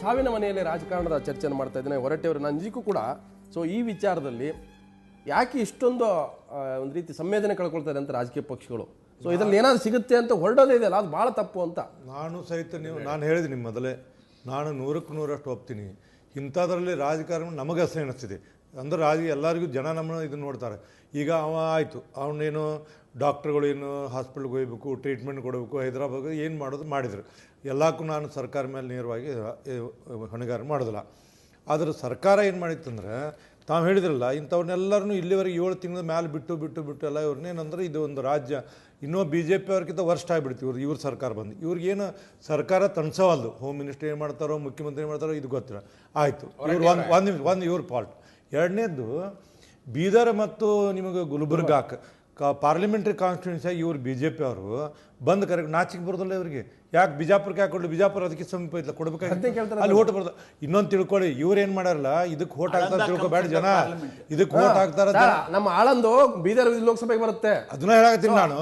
ಸಾವಿನ ಮನೆಯಲ್ಲಿ ರಾಜಕಾರಣದ ಚರ್ಚೆಯನ್ನು ಮಾಡ್ತಾ ಇದ್ದೇನೆ ಹೊರಟೆಯವರು. ನಾನು ನಿಜಕ್ಕೂ ಕೂಡ ಸೊ ಈ ವಿಚಾರದಲ್ಲಿ ಯಾಕೆ ಇಷ್ಟೊಂದು ಒಂದು ರೀತಿ ಸಂವೇದನೆ ಕಳ್ಕೊಳ್ತಾರೆ ಅಂತ ರಾಜಕೀಯ ಪಕ್ಷಗಳು, ಸೊ ಇದ್ರಲ್ಲಿ ಏನಾದ್ರು ಸಿಗುತ್ತೆ ಅಂತ ಹೊರಡೋದೇ ಇದೆಯಲ್ಲ, ಅದು ಭಾಳ ತಪ್ಪು ಅಂತ ನಾನು ಸಹಿತ ನಾನು ಹೇಳಿದ್ದೀನಿ ಮೊದಲೇ, ನಾನು 100ಕ್ಕೆ 100 ಒಪ್ತೀನಿ. ಇಂಥದ್ರಲ್ಲಿ ರಾಜಕಾರಣ ನಮಗೆ ಅಸಹ್ಯ ಅನಿಸ್ತಿದೆ. ಅಂದ್ರೆ ಎಲ್ಲರಿಗೂ ಜನ ನಮ್ಮನ್ನು ಇದನ್ನು ನೋಡ್ತಾರೆ. ಈಗ ಆಯಿತು, ಅವನೇನು ಡಾಕ್ಟ್ರುಗಳು ಏನು ಹಾಸ್ಪಿಟ್ಲ್ಗೆ ಹೋಗ್ಬೇಕು, ಟ್ರೀಟ್ಮೆಂಟ್ ಕೊಡಬೇಕು, ಹೈದ್ರಾಬಾದ್ ಏನು ಮಾಡೋದು ಮಾಡಿದರು. ಎಲ್ಲಕ್ಕೂ ನಾನು ಸರ್ಕಾರ ಮೇಲೆ ನೇರವಾಗಿ ಹೊಣೆಗಾರ ಮಾಡೋದಿಲ್ಲ. ಆದರೆ ಸರ್ಕಾರ ಏನು ಮಾಡಿತ್ತಂದ್ರೆ, ತಾವು ಹೇಳಿದ್ರಲ್ಲ, ಇಂಥವ್ರನ್ನೆಲ್ಲರೂ ಇಲ್ಲಿವರೆಗೆ 7 ತಿಂಗಳ ಮೇಲೆ ಬಿಟ್ಟು ಎಲ್ಲ ಇವ್ರನ್ನೇನಂದ್ರೆ ಇದು ಒಂದು ರಾಜ್ಯ ಇನ್ನೂ BJP ಅವ್ರಿಗಿಂತ ವರ್ಸ್ಟ್ ಆಗಿಬಿಡ್ತು ಇವ್ರ ಸರ್ಕಾರ ಬಂದು. ಇವ್ರಿಗೇನು ಸರ್ಕಾರ ತಣಿಸವಲ್ದು. ಹೋಮ್ ಮಿನಿಸ್ಟರ್ ಏನು ಮಾಡ್ತಾರೋ, ಮುಖ್ಯಮಂತ್ರಿ ಏನು ಮಾಡ್ತಾರೋ ಇದು ಗೊತ್ತಿಲ್ಲ. ಆಯಿತು, ಇವ್ರು ಒಂದು ಇವ್ರ ಫಾಲ್ಟ್. ಎರಡನೇದು ಬೀದರ್ ಮತ್ತು ನಿಮಗೆ ಗುಲ್ಬರ್ಗಾಕ್ ಪಾರ್ಲಿಮೆಂಟ್ರಿ ಕಾನ್ಸ್ಟಿಟ್ಯೂನ್ಸಿಯಾಗಿ ಇವ್ರು BJP ಅವರು ಬಂದು ಕರೆಕ್ಟ್ ನಾಚಿಕೆ ಬರೋದಿಲ್ಲ ಇವರಿಗೆ. ಯಾಕೆ ಬಿಜಾಪುರಕ್ಕೆ ಯಾಕೆ ಕೊಡಲಿ, ಬಿಜಾಪುರ ಅದಕ್ಕೆ ಸಮೀಪ ಇಲ್ಲ, ಕೊಡ್ಬೇಕಾಗಿ ಅಲ್ಲಿ ಓಟ್ ಬರೋದು. ಇನ್ನೊಂದು ತಿಳ್ಕೊಳ್ಳಿ, ಇವ್ರು ಏನು ಮಾಡ್ಯಾರಲ್ಲ, ಇದಕ್ಕೆ ಓಟ್ ಹಾಕ್ತಾರೆ ತಿಳ್ಕೊಬೇಡ ಜನ, ಇದಕ್ಕೆ ಓಟ್ ಹಾಕ್ತಾರ. ನಮ್ಮ ಆಳಂದು ಬೀದರ್ ಲೋಕಸಭೆಗೆ ಬರುತ್ತೆ, ಅದನ್ನ ಹೇಳಾಕತ್ತೀನಿ ನಾನು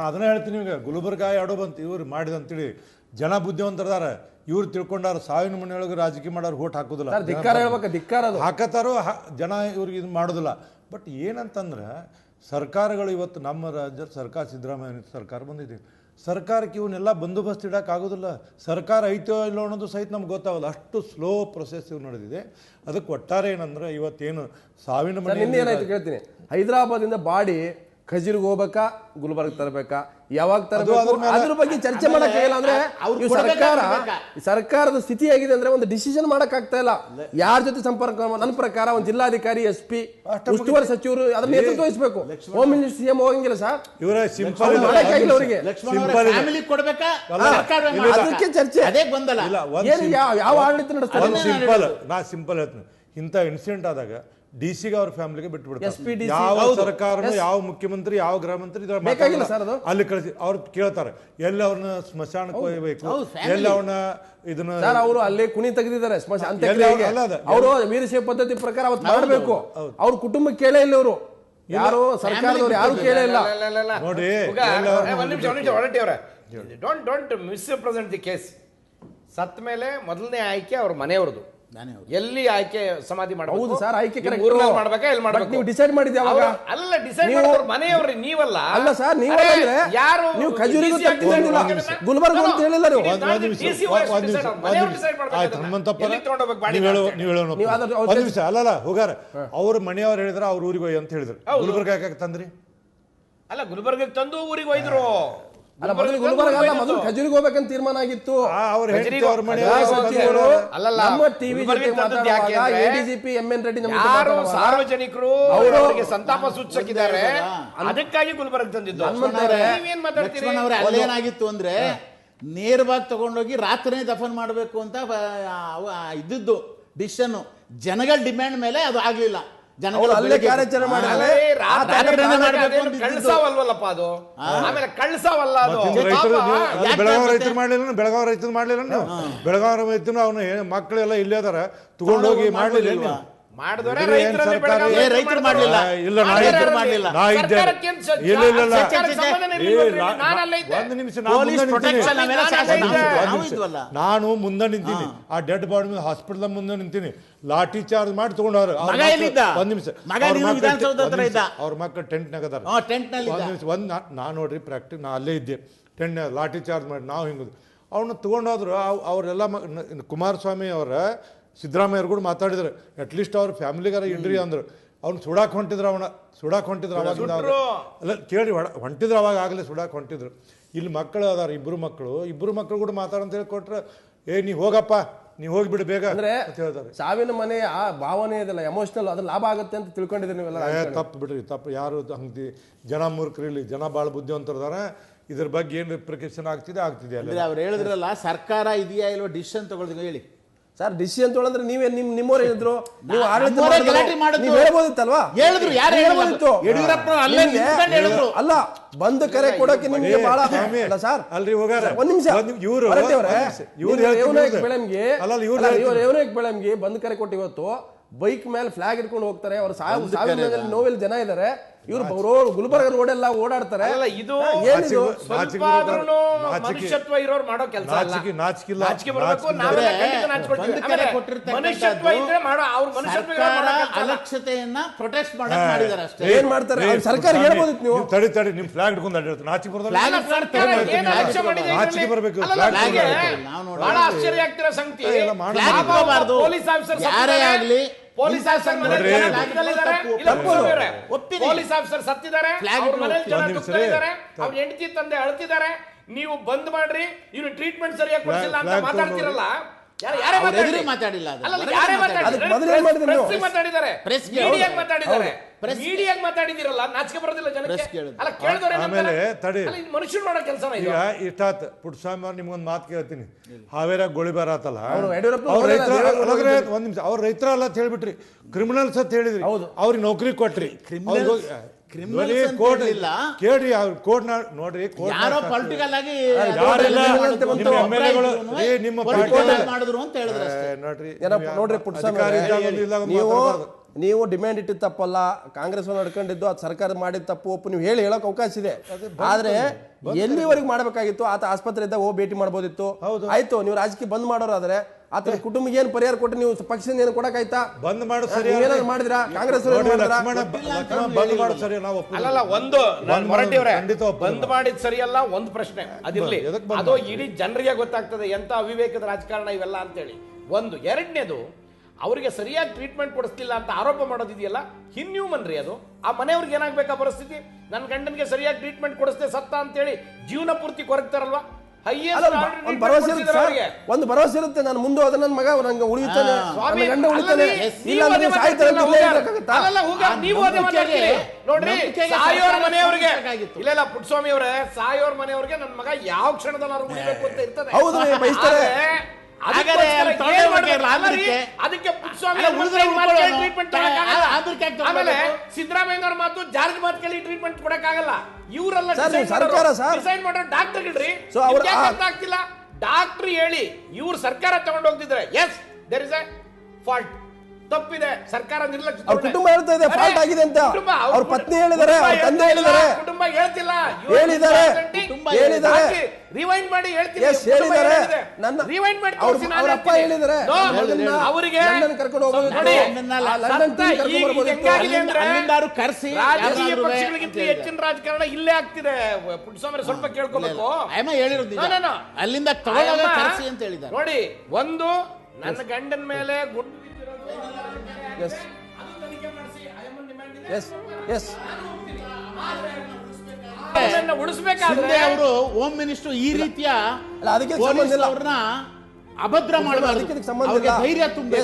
ಅದನ್ನ ಹೇಳ್ತೀನಿ. ಈಗ ಗುಲ್ಬರ್ಗಾ ಎರಡೋ ಬಂತು ಇವ್ರು ಮಾಡಿದಂತೇಳಿ ಜನ ಬುದ್ಧಿವಂತರದಾರ. ಇವ್ರು ತಿಳ್ಕೊಂಡಾರ ಸಾವಿನ ಮನೆಯೊಳಗೆ ರಾಜಕೀಯ ಮಾಡೋರು ಓಟ್ ಹಾಕೋದಿಲ್ಲ, ಹಾಕತ್ತಾರೋ ಜನ ಇವ್ರಿಗೆ ಇದು ಮಾಡೋದಿಲ್ಲ. ಬಟ್ ಏನಂತಂದ್ರೆ ಸರ್ಕಾರಗಳು ಇವತ್ತು ನಮ್ಮ ರಾಜ್ಯ ಸರ್ಕಾರ ಸಿದ್ದರಾಮಯ್ಯ ಸರ್ಕಾರ ಬಂದಿದೆ. ಸರ್ಕಾರಕ್ಕೆ ಇವನ್ನೆಲ್ಲ ಬಂದೋಬಸ್ತ್ ಇಡೋಕ್ಕಾಗೋದಿಲ್ಲ. ಸರ್ಕಾರ ಐತೋ ಇಲ್ಲೋ ಅನ್ನೋದು ಸಹಿತ ನಮ್ಗೆ ಗೊತ್ತಾಗೋಲ್ಲ. ಅಷ್ಟು ಸ್ಲೋ ಪ್ರೊಸೆಸ್ ಇವ್ ನಡೆದಿದೆ. ಅದಕ್ಕೆ ಒಟ್ಟಾರೆ ಏನಂದ್ರೆ ಇವತ್ತೇನು ಸಾವಿನ ಮನೆ ಏನಾಯ್ತು ಕೇಳ್ತೀನಿ, ಹೈದರಾಬಾದಿಂದ ಬಾಡಿ ಖಜೀರ್ಗೆ ಹೋಗ್ಬೇಕಾ, ಗುಲ್ಬರ್ಗ್ ತರಬೇಕಾ, ಯಾವಾಗ ತರಬೇಕು, ಅದ್ರ ಬಗ್ಗೆ ಚರ್ಚೆ ಮಾಡಕ್ ಇಲ್ಲ. ಅಂದ್ರೆ ಸರ್ಕಾರದ ಸ್ಥಿತಿ ಆಗಿದೆ ಅಂದ್ರೆ ಒಂದು ಡಿಸಿಷನ್ ಮಾಡಕ್ ಆಗ್ತಾ ಇಲ್ಲ. ಯಾರ ಜೊತೆ ಸಂಪರ್ಕ? ನನ್ನ ಪ್ರಕಾರ ಒಂದು ಜಿಲ್ಲಾಧಿಕಾರಿ, SP, ಉಸ್ತುವಾರಿ ಸಚಿವರು ಅದನ್ನ ನೇತೃತ್ವ ವಹಿಸಬೇಕು. ಹೋಮ್ ಮಿನಿಸ್ಟರ್ CM ಹೋಗಂಗಿಲ್ಲ ಸರ್, ಇವರ ಸಿಂಪಲ್ ಅವರಿಗೆ ಅದಕ್ಕೆ ಚರ್ಚೆ ಯಾವ ಆಡಳಿತ ನಡೆಸ್ತಾರೆ. ಸಿಂಪಲ್ ಹೇಳ್ತೀನಿ, ಇಂಥ ಇನ್ಸಿಡೆಂಟ್ ಆದಾಗ DC-ಗೆ ಅವ್ರ ಫ್ಯಾಮಿಲಿಗೆ ಬಿಟ್ಬಿಡ್ತಾರೆ. ಯಾವ ಸರ್ಕಾರನು, ಯಾವ ಮುಖ್ಯಮಂತ್ರಿ, ಯಾವ ಗೃಹ ಮಂತ್ರಿ ಅಲ್ಲಿ ಕಳಿಸಿ ಅವ್ರು ಕೇಳ್ತಾರೆ, ಎಲ್ಲಿ ಅವ್ರನ್ನ ಸ್ಮಶಾನಕ್ಕೆ ಹೋಗ್ಬೇಕು, ಎಲ್ಲಿ ಅವನ ಇದನ್ನ ಅವರು ಅಲ್ಲೇ ಕುಣಿ ತೆಗೆದಿದ್ದಾರೆ ಅವರು ವೀರಶೈವ ಪದ್ಧತಿ ಪ್ರಕಾರ ಅವತ್ತು ಮಾಡಬೇಕು. ಅವ್ರ ಕುಟುಂಬಕ್ಕೆ ಕೇಳೇ ಇಲ್ಲ, ಅವರು ಯಾರು ಸರ್ಕಾರದವ್ರು ಯಾರು ಕೇಳೇ ಇಲ್ಲ ನೋಡಿ. Don't misrepresent the case. ಸತ್ತ ಮೇಲೆ ಮೊದಲನೇ ಆಯ್ಕೆ ಅವ್ರ ಮನೆಯವ್ರದ್ದು. ಎಲ್ಲಿ ಆಯ್ಕೆ ಸಮಾಧಿ ಮಾಡಬಹುದು? ಹೌದು ಸರ್, ಆಯ್ಕೆ ಮಾಡ್ಬೇಕಾ ಎಲ್ಲಿ ಮಾಡ್ಬೇಕು? ನೀವು ಡಿಸೈಡ್ ಮಾಡಿದ್ದೆ ಅವಾಗ? ಅಲ್ಲ, ಡಿಸೈಡ್ ಮಾಡೋರು ಮನೆಯವ್ರಿ, ನೀವಲ್ಲ. ಅಲ್ಲ ಸರ್, ನೀವು ಯಾರು ನೀವು ಖಜೂರಿಗೂ ತಪ್ಪಿಲ್ಲ, ಗುಲ್ಬರ್ಗ ಅಂತ ಹೇಳಿಲ್ಲ ನೀವು. ಒಂದ್ ನಿಮಿಷ ಅಲ್ಲಲ್ಲ ಹೋಗಾರ, ಅವ್ರ ಮನೆಯವ್ರು ಹೇಳಿದ್ರ ಅವ್ರ ಊರಿಗೆ ಹೋಗಿ ಅಂತ ಹೇಳಿದ್ರು. ಗುಲ್ಬರ್ಗ ಯಾಕೆ ತಂದ್ರಿ? ಅಲ್ಲ, ಗುಲ್ಬರ್ಗಕ್ಕೆ ತಂದು ಊರಿಗೆ ಹೋಯ್ದ್ರು. ಅಲ್ಲ, ಗುಲ್ಬರ್ಗ ಅಲ್ಲ, ಮೊದಲು ಖಜೂರಿಗೆ ಹೋಗ್ಬೇಕಂತ ತೀರ್ಮಾನ ಆಗಿತ್ತು. ADGP MN ರೆಡ್ಡಿ ಸಾರ್ವಜನಿಕರು ಅವರಿಗೆ ಸಂತಾಪ ಸೂಚಿಸಿದ್ದಾರೆ, ಅದಕ್ಕಾಗಿ ಗುಲ್ಬರ್ಗ ತಂದಿದ್ದು. ಅಲ್ಲೇನಾಗಿತ್ತು ಅಂದ್ರೆ ನೇರವಾಗಿ ತಗೊಂಡೋಗಿ ರಾತ್ರಿ ದಫನ್ ಮಾಡಬೇಕು ಅಂತ ಇದ್ದದ್ದು ಡಿಸಿಷನ್. ಜನಗಳ ಡಿಮ್ಯಾಂಡ್ ಮೇಲೆ ಅದು ಆಗ್ಲಿಲ್ಲ. ಅಲ್ಲೇ ಕಾರ್ಯಾಚರಣೆ ಕಳ್ಸಾವಲ್ವಲ್ಲಪ್ಪ ಅದು, ಆಮೇಲೆ ಕಳ್ಸಾವಲ್ಲ ಅದು. ಬೆಳಗಾವಿ ರೈತರು ಮಾಡ್ಲಿಲ್ಲ, ಬೆಳಗಾವಿ ರೈತರು ಮಾಡ್ಲಿಲ್ಲ. ಬೆಳಗಾವಿ ರೈತರು ಅವನು ಮಕ್ಕಳೆಲ್ಲ ಇಲ್ಲೇ ಅದಾರ, ತಗೊಂಡೋಗಿ ಮಾಡ್ಲಿಲ್ಲ. ರೈತರು ಮಾಡ್ಲಿಲ್ಲ, ನಾನು ಮುಂದೆ ನಿಂತೀನಿ, ಆ ಡೆಡ್ ಬಾಡಿ ಮೇಲೆ ಹಾಸ್ಪಿಟಲ್ ಮುಂದೆ ನಿಂತೀನಿ, ಲಾಠಿ ಚಾರ್ಜ್ ಮಾಡಿ ತಗೊಂಡವ್ರು. ಒಂದ್ ನಿಮಿಷ, ಅವ್ರ ಮಕ್ಕಳು ಟೆಂಟ್ನಾಗ ಅದಾರ. ನಾ ನೋಡ್ರಿ ಪ್ರಾಕ್ಟಿಸ್, ನಾ ಅಲ್ಲೇ ಇದ್ದೆ, ಟೆಂಟ್ ಲಾಠಿ ಚಾರ್ಜ್ ಮಾಡಿ ನಾವು ಹಿಂಗ ಅವನ್ನ ತಗೊಂಡೋದ್ರು. ಅವರೆಲ್ಲ ಕುಮಾರಸ್ವಾಮಿ ಅವರ ಸಿದ್ದರಾಮಯ್ಯರು ಕೂಡ ಮಾತಾಡಿದ್ರು, ಅಟ್ಲೀಸ್ಟ್ ಅವ್ರ ಫ್ಯಾಮಿಲಿಗಾರ ಇಡ್ರಿ ಅಂದ್ರು. ಅವ್ನು ಸುಡಾಕ್ ಹೊಂಟಿದ್ರು, ಸುಡಾಕ್ ಹೊಂಟಿದ್ರು. ಅವಾಗ ಅಲ್ಲ ಕೇಳಿ ಹೊಂಟಿದ್ರು, ಅವಾಗ ಆಗಲೇ ಸುಡಾಕ್ ಹೊಂಟಿದ್ರು. ಇಲ್ಲಿ ಮಕ್ಕಳು ಅದಾರ, ಇಬ್ಬರು ಮಕ್ಕಳು ಕೂಡ ಮಾತಾಡಂತ ಹೇಳಿ ಕೊಟ್ರೆ, ನೀ ಹೋಗಪ್ಪ, ನೀ ಹೋಗ್ಬಿಡು ಬೇಗ ಅಂದ್ರೆ ಸಾವಿನ ಮನೆ ಆ ಭಾವನೆ ಇದೆಲ್ಲ ಎಮೋಷನಲ್, ಅದು ಲಾಭ ಆಗುತ್ತೆ ಅಂತ ತಿಳ್ಕೊಂಡಿದ್ದೀರಿ ನೀವೆಲ್ಲ. ತಪ್ಪು ಬಿಡ್ರಿ, ತಪ್ಪು. ಯಾರು ಹಂಗೆ ಜನ ಮೂರ್ಖರಿಲ್ಲಿ, ಜನ ಭಾಳ ಬುದ್ಧಿವಂತರದಾರ. ಇದ್ರ ಬಗ್ಗೆ ಏನು ರಿಪ್ರಿಕೇಷನ್ ಆಗ್ತಿದೆ ಅಂದ್ರೆ ಅವ್ರು ಹೇಳಿದ್ರಲ್ಲ, ಸರ್ಕಾರ ಇದೆಯಾ ಇಲ್ವಾ ಡಿಸಿಷನ್ ತಗೊಳ್ತೀವಿ ಹೇಳಿ ಸರ್. ಡಿಸಿಷನ್ ತೊಗೊಂಡ್ರೆ ನೀವೇ ನಿಮ್ಮವ್ರು ಹೇಳಿದ್ರು, ನೀವು ಹೇಳ್ಬೋದಿತ್ತಲ್ವಾ? ಅಲ್ಲ, ಬಂದ್ ಕರೆ ಕೊಡಕ್ಕೆ ನಿಮ್ಗೆ ಬಹಳ ಸರ್. ಅಲ್ರಿ ಹೋಗಾರ ಒಂದ್ ನಿಮಿಷ, ಬೆಳಂಗಿ ಬಂದ್ ಕರೆ ಕೊಟ್ಟು ಇವತ್ತು ಬೈಕ್ ಮೇಲೆ ಫ್ಲಾಗ್ ಇಟ್ಕೊಂಡು ಹೋಗ್ತಾರೆ. ಅವ್ರ ಸಾವಿನ ನೋವೆಲ್ ಜನ ಇದಾರೆ. ಇವ್ರು ಗುಲ್ಬರ್ಗ ರೋಡ್ ಎಲ್ಲ ಓಡಾಡ್ತಾರೆ. ಅಲ್ಲ, ಇದು ಏನಿದು? ಸ್ವಲ್ಪ ಆದ್ರೂನು ಮನುಷ್ಯತ್ವ ಇರೋರು ಮಾಡೋ ಕೆಲಸ ಅಲ್ಲ. ನಾಚಿಕೆ ಬರಬೇಕು. ನಾವೆಲ್ಲ ಖಂಡಿತ ನಾಚಿಕೊಳ್ತೀವಿ. ಆಮೇಲೆ ಮನುಷ್ಯತ್ವ ಇದ್ರೆ ಮಾಡೋ ಅವ್ರ ಮನುಷ್ಯತ್ವ ಇರೋರು ಮಾಡೋ ಕೆಲಸ ಅಲ್ಲ. ಅಲಕ್ಷ್ಯತೆಯನ್ನ ಪ್ರೊಟೆಸ್ಟ್ ಮಾಡಕ್ ಮಾಡಿದಾರೆ ಅಷ್ಟೇ. ಏನ್ ಮಾಡ್ತಾರೆ ಸರ್ಕಾರ ಹೇಳ್ಬೋದಿತ್ತು ನೀವು. ತಡಿ ನಿಮ್ ಫ್ಲಾಗ್ ಹಿಡ್ಕೊಂಡು ಅಡ್ಡಾಡ್ತಾರೆ. ನಾಚಿಕೆ ಬರೋದಿಲ್ಲ. ಸರ್ಕಾರ ಏನ್ ಅಲಕ್ಷ್ಯ ಮಾಡಿದೆ ನಾಚಿಕೆ ಬರ್ಬೇಕು. ಬಹಳ ಆಶ್ಚರ್ಯ ಆಗ್ತಿರೋ ಸಂಗತಿ. ಪೊಲೀಸ್ ಆಫೀಸರ್ ಯಾರೇ ಆಗ್ಲಿ ಪೊಲೀಸ್ ಆಫೀಸರ್ ಪೊಲೀಸ್ ಆಫೀಸರ್ ಸತ್ತಿದ್ದಾರೆ, ಅವ್ರ ಮನೇಲಿ ಜನ ತುಕ್ಕಿದ್ದಾರೆ, ಅವ್ರ ಹೆಂಡತಿ ತಂದೆ ಅಳ್ತಿದ್ದಾರೆ. ನೀವು ಬಂದ್ ಮಾಡ್ರಿ, ಇವ್ರು ಟ್ರೀಟ್ಮೆಂಟ್ ಸರಿಯಾಗಿ ಕೊಡ್ಸಿಲ್ಲ ಅಂತ ಮಾತಾಡ್ತಿರಲ್ಲ. ಯಾರೇ ಮಾತಾಡಿಲ್ಲ. ಮೀಡಿಯಾಗ ಮಾತಾಡಿದಿರಲ್ಲ, ನಾಚಿಕೆ ಬರೋದಿಲ್ಲ ಜನಕ್ಕೆ. ಅಲ್ಲ ಕೇಳಿದವ್ರೆ ಮನುಷ್ಯರು ಮಾಡೋ ಕೆಲಸ. ಈಗ ಇಷ್ಟಾತ್ ಪುಟ್ಟಸ್ವಾಮಿ ಅವ್ರು ನಿಮ್ಗೊಂದು ಮಾತು ಕೇಳ್ತೀನಿ. ಹಾವೇರಾಗ ಗೋಳಿಬಾರ ಆತಲ್ಲ, ಒಂದ್ ನಿಮಿಷ, ಅವ್ರ ರೈತರಲ್ಲ ಅಂತ ಹೇಳ್ಬಿಟ್ರಿ, ಕ್ರಿಮಿನಲ್ಸ್ ಅಂತ ಹೇಳಿದ್ರಿ. ಅವ್ರಿಗೆ ನೌಕರಿ ಕೊಟ್ರಿ. ಕೋರ್ಟ್ ಇಲ್ಲ ಕೇಳ್ರಿ, ಅವ್ರ ಕೋರ್ಟ್ ನೋಡ್ರಿ, ಯಾರೋ ಪೊಲಿಟಿಕಲ್ ಆಗಿ ನಿಮ್ಮ ಮಾಡಿದ್ರು ಅಂತ ಹೇಳಿದ್ರೆ ನೋಡ್ರಿ ಪುಟ್ಟಸ್ವಾಮಿ, ನೀವು ಡಿಮ್ಯಾಂಡ್ ಇಟ್ಟಿದ್ದು ತಪ್ಪಲ್ಲ, ಕಾಂಗ್ರೆಸ್ ನಡ್ಕೊಂಡಿದ್ದು ಅದು ಸರ್ಕಾರ ಮಾಡಿದ ತಪ್ಪು ಒಪ್ಪು ನೀವು ಹೇಳಕ್ ಅವಕಾಶ ಇದೆ. ಆದ್ರೆ ಎಲ್ಲಿವರೆಗೂ ಮಾಡಬೇಕಾಗಿತ್ತು? ಆತ ಆಸ್ಪತ್ರೆ ಇದ್ದಾಗ ಹೋಗಿ ಭೇಟಿ ಮಾಡ್ಬೋದಿತ್ತು. ಆಯ್ತು, ನೀವು ರಾಜಕೀಯ ಬಂದ್ ಮಾಡೋರಾದ್ರೆ ಆತನ ಕುಟುಂಬಕ್ಕೆ ಏನ್ ಪರಿಹಾರ ಕೊಟ್ಟು ನೀವು ಪಕ್ಷದಿಂದ ಏನು ಕೊಡಕಾಯ್ತಾ? ಬಂದ್ ಮಾಡು ಸರಿ, ಏನಾದ್ರು ಮಾಡಿದ್ರಾ? ಕಾಂಗ್ರೆಸ್ ಅಲ್ಲಲ್ಲ, ಒಂದು ಬಂದ್ ಮಾಡಿದ್ ಸರಿಯಲ್ಲ ಒಂದು ಪ್ರಶ್ನೆ ಅದಿರ್ಲಿ. ಅದು ಇಡೀ ಜನರಿಗೆ ಗೊತ್ತಾಗ್ತದೆ ಎಂತ ಅವಿವೇಕದ ರಾಜಕಾರಣ ಇವೆಲ್ಲ ಅಂತೇಳಿ. ಒಂದು. ಎರಡನೇದು, ಅವರಿಗೆ ಸರಿಯಾಗಿ ಟ್ರೀಟ್ಮೆಂಟ್ ಕೊಡಿಸ್ತಿಲ್ಲ ಅಂತ ಆರೋಪ ಮಾಡೋದಿದೆಯಲ್ಲ, ಇನ್ಹ್ಯೂಮನ್ ರೀ ಅದು. ಆ ಮನೆಯವ್ರಿಗೆ ಏನಾಗಬೇಕಾ ಪರಿಸ್ಥಿತಿ? ನನ್ನ ಗಂಡನಿಗೆ ಸರಿಯಾಗಿ ಟ್ರೀಟ್ಮೆಂಟ್ ಕೊಡಿಸ್ದೆ ಸತ್ತ ಅಂತೇಳಿ ಜೀವನ ಪೂರ್ತಿ ಕೊರಗ್ತಾರಲ್ವಾ? ಒಂದು ಭರವಸೆ ಇರುತ್ತೆ, ನಾನು ಮುಂದೆ ಹೋದ ನನ್ನ ಮಗ ನಂಗೆ ಉಳಿತಾನೆ, ಗಂಡ ಉಳಿತಾನೆ. ನೋಡ್ರಿ, ಸಾಯೋರ್ ಮನೆಯವ್ರಿಗೆ ಇಲ್ಲ ಪುಟ್ಟಸ್ವಾಮಿ ಅವರೇ, ಸಾಯೋರ್ ಮನೆಯವ್ರಿಗೆ ನನ್ನ ಮಗ ಯಾವ ಕ್ಷಣದಲ್ಲಿ ಉಳಿಬೇಕು ಅಂತ ಇರ್ತದೆ. ಹೌದು, ಬಯಸ್ತಾರೆ. ಅದಕ್ಕೆ ಸಿದ್ದರಾಮಯ್ಯ ಮಾತು, ಜಾರ್ಜ್ ಮಾತು ಕೇಳಿ ಟ್ರೀಟ್ಮೆಂಟ್ ಕೊಡಕ್ಕಾಗಲ್ಲ. ಇವರೆಲ್ಲ ಡಿಸೈಡ್ ಮಾಡೋ ಡಾಕ್ಟರ್ಗಳ್ರಿ, ಆಗ್ತಿಲ್ಲ. ಡಾಕ್ಟರ್ ಹೇಳಿ ಇವ್ರು ಸರ್ಕಾರ ತಗೊಂಡು ಹೋಗ್ತಿದ್ರೆ yes there is a fault, ತಪ್ಪಿದೆ, ಸರ್ಕಾರ ನಿರ್ಲಕ್ಷ್ಯ. ಅವ್ರ ಕುಟುಂಬ ಹೇಳ್ತಾ ಇದೆ ಫಾಲ್ಟ್ ಆಗಿದೆ ಅಂತ. ಅವ್ರ ಪತ್ನಿ ಹೇಳಿದ್ದಾರೆ, ಅವ್ರ ತಂದೆ ಹೇಳಿದ್ದಾರೆ, ಕುಟುಂಬ ಹೇಳ್ತಿಲ್ಲ, ಹೇಳಿದ್ದಾರೆ. ರಿವೈಂಡ್ ಮಾಡಿ ಹೇಳ್ತೀನಿ, ಹೇಳಿದ್ದಾರೆ. ರಿವೈಂಡ್ ಮಾಡಿ ಅವ್ರ ಅಪ್ಪ ಹೇಳಿದ್ದಾರೆ ಅವರಿಗೆ ಕರ್ಕೊಂಡು ಹೋಗೋದು, ಕರೆಸಿ. ರಾಜಕೀಯ ಪಕ್ಷಗಳಿಗಿಂತ ಹೆಚ್ಚಿನ ರಾಜಕಾರಣ ಇಲ್ಲೇ ಆಗ್ತಿದೆ. ಪುಟ್ಟಸ್ವಾಮಿ ಸ್ವಲ್ಪ ಕೇಳ್ಕೋಬೇಕು. ಅಲ್ಲಿಂದ ಕರೆಸಿ ಅಂತ ಹೇಳಿದ್ದಾರೆ. ನೋಡಿ, ಒಂದು ನನ್ನ ಗಂಡನ ಮೇಲೆ ಗುಂಡು ಉಳಿಸಬೇಕಾದ್ರೆ ಅವರು ಹೋಮ್ ಮಿನಿಸ್ಟರ್ ಈ ರೀತಿಯ ಅವ್ರನ್ನ ಅಭದ್ರ ಮಾಡಬಾರ್ದು, ಧೈರ್ಯ ತುಂಬಿ.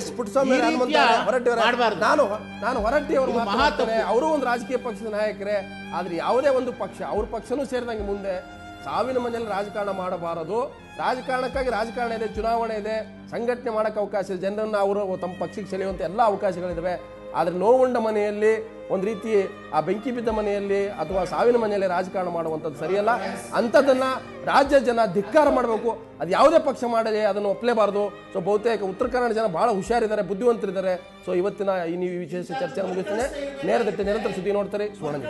ನಾನು ಹೊರಟ್ಟಿ ಅವರು ಮಾತಾಡ್ತಾರೆ, ಅವರು ಒಂದು ರಾಜಕೀಯ ಪಕ್ಷದ ನಾಯಕರೇ. ಆದ್ರೆ ಯಾವುದೇ ಒಂದು ಪಕ್ಷ, ಅವ್ರ ಪಕ್ಷನೂ ಸೇರಿದಂಗೆ ಮುಂದೆ ಸಾವಿನ ಮನೆಯಲ್ಲಿ ರಾಜಕಾರಣ ಮಾಡಬಾರದು. ರಾಜಕಾರಣಕ್ಕಾಗಿ ರಾಜಕಾರಣ ಇದೆ, ಚುನಾವಣೆ ಇದೆ, ಸಂಘಟನೆ ಮಾಡಕ್ಕೆ ಅವಕಾಶ ಇದೆ, ಜನರನ್ನು ಅವರು ತಮ್ಮ ಪಕ್ಷಕ್ಕೆ ಸೆಳೆಯುವಂಥ ಎಲ್ಲ ಅವಕಾಶಗಳಿದ್ದಾವೆ. ಆದರೆ ನೋವುಂಡ ಮನೆಯಲ್ಲಿ, ಒಂದು ರೀತಿ ಆ ಬೆಂಕಿ ಬಿದ್ದ ಮನೆಯಲ್ಲಿ ಅಥವಾ ಸಾವಿನ ಮನೆಯಲ್ಲಿ ರಾಜಕಾರಣ ಮಾಡುವಂಥದ್ದು ಸರಿಯಲ್ಲ. ಅಂಥದ್ದನ್ನು ರಾಜ್ಯ ಜನ ಧಿಕ್ಕಾರ ಮಾಡಬೇಕು. ಅದು ಯಾವುದೇ ಪಕ್ಷ ಮಾಡಲಿ ಅದನ್ನು ಒಪ್ಪಲೇಬಾರದು. ಸೊ ಬಹುತೇಕ ಉತ್ತರ ಕನ್ನಡ ಜನ ಭಾಳ ಹುಷಾರಿದ್ದಾರೆ, ಬುದ್ಧಿವಂತರಿದ್ದಾರೆ. ಸೊ ಇವತ್ತಿನ ಈ ನೀವು ವಿಶೇಷ ಚರ್ಚೆ ಮುಗಿಸ್ತೇನೆ. ನೇರದಟ್ಟೆ ನಿರಂತರ ಸುದ್ದಿ ನೋಡ್ತಾರೆ. ಸುವರ್ಣ.